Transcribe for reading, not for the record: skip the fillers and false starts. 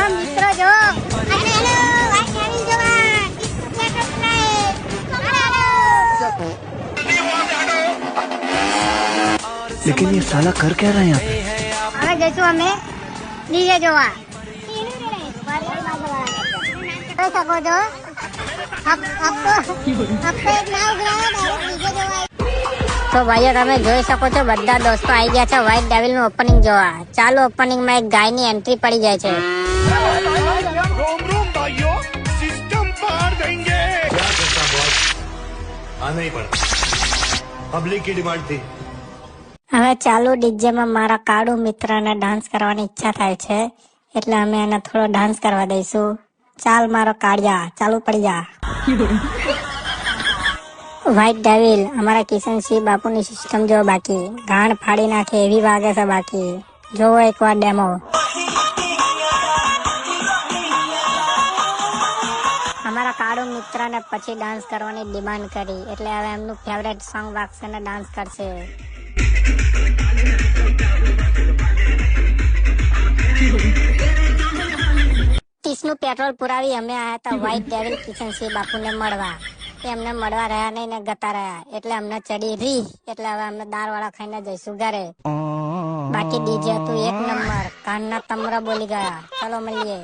જો મિત્રો જો लेकिन ये साला कर क्या रहा है यहाँ पे? હવે જઈશું અમે ડીજે જોવા જોઈ શકો છો તો ભાઈઓ તમે જોઈ શકો છો બધા દોસ્તો આવી ગયા છે વ્હાઇટ ડેવિલ નું ઓપનિંગ જોવા. ચાલુ ઓપનિંગ માં એક ગાય ની એન્ટ્રી પડી જાય છે. रोम रोम भाइयों सिस्टम पार देंगे क्या करता बॉस आना ही पड़ा पब्लिक की डिमांड थी. હવે ચાલુ ડીજે માં મારા કાળુ મિત્રને ડાન્સ કરવાની ઈચ્છા થાય છે એટલે અમે એને થોડો ડાન્સ કરવા દઈશું. ચાલ મારો કાળિયા ચાલુ પડી જા. વ્હાઇટ ડેવિલ અમારા કિશનસિંહ બાપુની સિસ્ટમ જો બાકી ગાણ ફાડી નાખે એવી વાગે છે બાકી. જોવો એકવાર ડેમો. અમારા કાળુ મિત્રને પછી ડાન્સ કરવાની ડિમાન્ડ કરી એટલે હવે એમનું ફેવરેટ સોંગ વાગશે ને ડાન્સ કરશે. નું પેટ્રોલ પુરાવી અમે આયા હતા વ્હાઇટ ડેવિલ કિશનસિંહ બાપુને મળવા. એમને મળવા રહ્યા નહીં ને ગતા રહ્યા એટલે અમને ચડી રી એટલે હવે અમે દાળ વાળા ખાઈને જઈશું ઘરે. બાકી ડીજે હતું એક નંબર. કાનના તમરા બોલી ગયા. ચલો મળીએ.